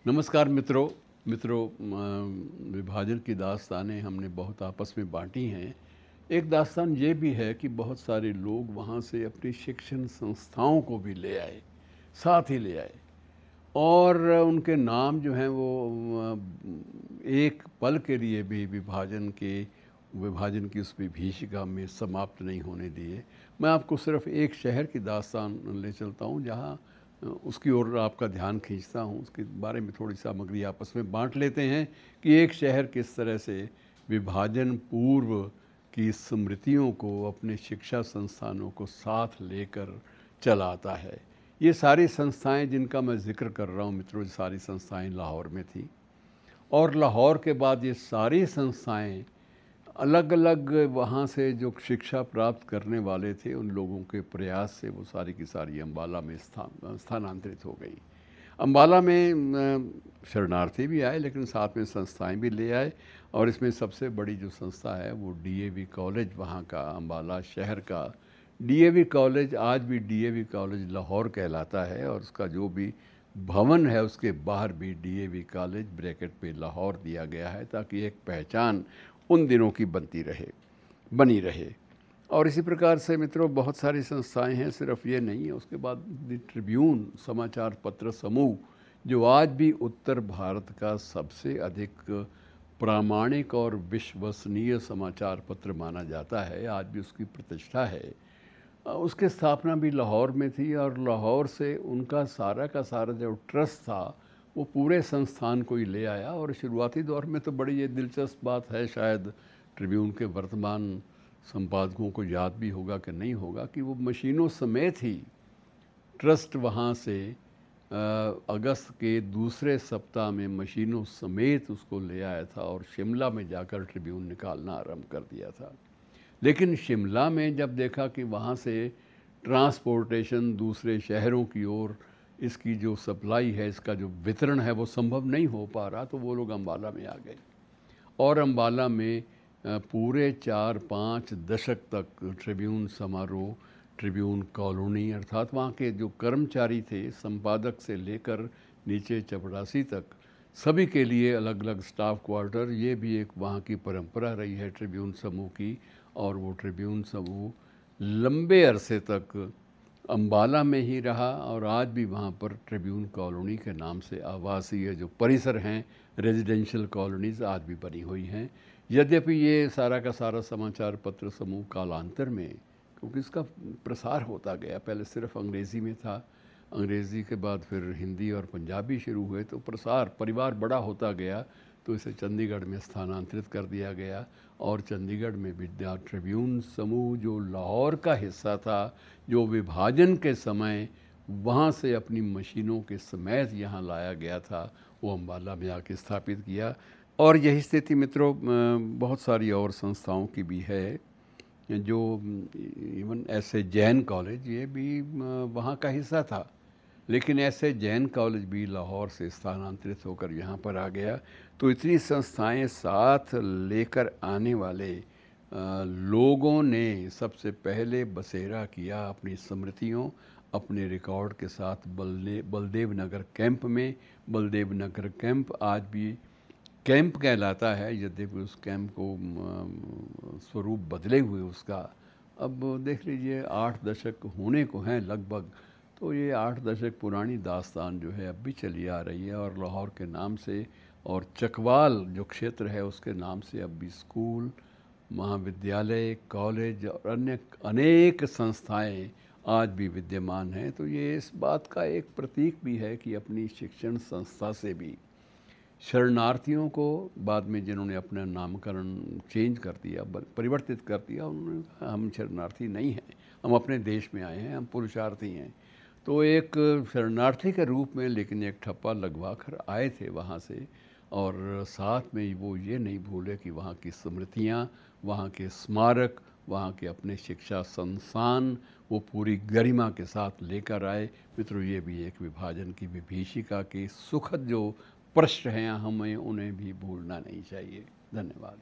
नमस्कार मित्रों। विभाजन की दास्तानें हमने बहुत आपस में बांटी हैं। एक दास्तान ये भी है कि बहुत सारे लोग वहाँ से अपनी शिक्षण संस्थाओं को भी ले आए, साथ ही ले आए, और उनके नाम जो हैं वो एक पल के लिए भी विभाजन की उस विभीषिका में समाप्त नहीं होने दिए। मैं आपको सिर्फ एक शहर की दास्तान ले चलता हूँ जहाँ उसकी ओर आपका ध्यान खींचता हूँ। उसके बारे में थोड़ी सामग्री आपस में बांट लेते हैं कि एक शहर किस तरह से विभाजन पूर्व की स्मृतियों को अपने शिक्षा संस्थानों को साथ लेकर चला आता है। ये सारी संस्थाएं जिनका मैं जिक्र कर रहा हूँ मित्रों, सारी संस्थाएं लाहौर में थी, और लाहौर के बाद ये सारी संस्थाएं अलग अलग वहाँ से जो शिक्षा प्राप्त करने वाले थे उन लोगों के प्रयास से वो सारी की सारी अम्बाला में स्थानांतरित हो गई। अम्बाला में शरणार्थी भी आए, लेकिन साथ में संस्थाएं भी ले आए, और इसमें सबसे बड़ी जो संस्था है वो डीएवी कॉलेज वहाँ का, अम्बाला शहर का डीएवी कॉलेज आज भी डीएवी कॉलेज लाहौर कहलाता है, और उसका जो भी भवन है उसके बाहर भी डीएवी कॉलेज ब्रैकेट पे लाहौर दिया गया है, ताकि एक पहचान उन दिनों की बनी रहे। और इसी प्रकार से मित्रों बहुत सारी संस्थाएं हैं, सिर्फ ये नहीं है। उसके बाद द ट्रिब्यून समाचार पत्र समूह, जो आज भी उत्तर भारत का सबसे अधिक प्रामाणिक और विश्वसनीय समाचार पत्र माना जाता है, आज भी उसकी प्रतिष्ठा है। उसकी स्थापना भी लाहौर में थी, और लाहौर से उनका सारा का सारा जो ट्रस्ट था वो पूरे संस्थान को ही ले आया। और शुरुआती दौर में तो बड़ी ये दिलचस्प बात है, शायद ट्रिब्यून के वर्तमान संपादकों को याद भी होगा कि नहीं होगा, कि वो मशीनों समेत ही ट्रस्ट वहाँ से अगस्त के दूसरे सप्ताह में मशीनों समेत उसको ले आया था और शिमला में जाकर ट्रिब्यून निकालना आरंभ कर दिया था। लेकिन शिमला में जब देखा कि वहाँ से ट्रांसपोर्टेशन दूसरे शहरों की ओर इसकी जो सप्लाई है, इसका जो वितरण है वो संभव नहीं हो पा रहा, तो वो लोग अम्बाला में आ गए। और अम्बाला में पूरे 4-5 दशक तक ट्रिब्यून समारोह, ट्रिब्यून कॉलोनी, अर्थात वहाँ के जो कर्मचारी थे, संपादक से लेकर नीचे चपरासी तक, सभी के लिए अलग अलग स्टाफ क्वार्टर, ये भी एक वहाँ की परंपरा रही है ट्रिब्यून समूह की। और वो ट्रिब्यून समूह लंबे अरसे तक अम्बाला में ही रहा, और आज भी वहाँ पर ट्रिब्यून कॉलोनी के नाम से आवासीय जो परिसर हैं, रेजिडेंशियल कॉलोनीज़ आज भी बनी हुई हैं। यद्यपि ये सारा का सारा समाचार पत्र समूह कालांतर में, क्योंकि इसका प्रसार होता गया, पहले सिर्फ अंग्रेज़ी में था, अंग्रेज़ी के बाद फिर हिंदी और पंजाबी शुरू हुए, तो परिवार बड़ा होता गया, तो इसे चंडीगढ़ में स्थानांतरित कर दिया गया। और चंडीगढ़ में विद्या ट्रिब्यून समूह जो लाहौर का हिस्सा था, जो विभाजन के समय वहाँ से अपनी मशीनों के समेत यहाँ लाया गया था, वो अम्बाला में आके स्थापित किया। और यही स्थिति मित्रों बहुत सारी और संस्थाओं की भी है, जो इवन ऐसे जैन कॉलेज, ये भी वहाँ का हिस्सा था, लेकिन ऐसे जैन कॉलेज भी लाहौर से स्थानांतरित होकर यहाँ पर आ गया। तो इतनी संस्थाएं साथ लेकर आने वाले लोगों ने सबसे पहले बसेरा किया अपनी स्मृतियों, अपने रिकॉर्ड के साथ बलदेव नगर कैंप में। बलदेव नगर कैंप आज भी कैंप कहलाता है, यद्यपि उस कैंप को स्वरूप बदले हुए उसका, अब देख लीजिए 8 दशक होने को हैं लगभग। तो ये 8 दशक पुरानी दास्तान जो है अब भी चली आ रही है, और लाहौर के नाम से और चकवाल जो क्षेत्र है उसके नाम से अब भी स्कूल, महाविद्यालय, कॉलेज और अन्य अनेक संस्थाएं आज भी विद्यमान हैं। तो ये इस बात का एक प्रतीक भी है कि अपनी शिक्षण संस्था से भी शरणार्थियों को, बाद में जिन्होंने अपना नामकरण चेंज कर दिया, परिवर्तित कर दिया, उन्होंने कहा हम शरणार्थी नहीं हैं, हम अपने देश में आए हैं, हम पुरुषार्थी हैं। तो एक शरणार्थी के रूप में, लेकिन एक ठप्पा लगवा कर आए थे वहाँ से, और साथ में वो ये नहीं भूले कि वहाँ की स्मृतियाँ, वहाँ के स्मारक, वहाँ के अपने शिक्षा संस्थान वो पूरी गरिमा के साथ लेकर आए। मित्रों, ये भी एक विभाजन की विभीषिका के सुखद जो पृष्ठ हैं, हमें उन्हें भी भूलना नहीं चाहिए। धन्यवाद।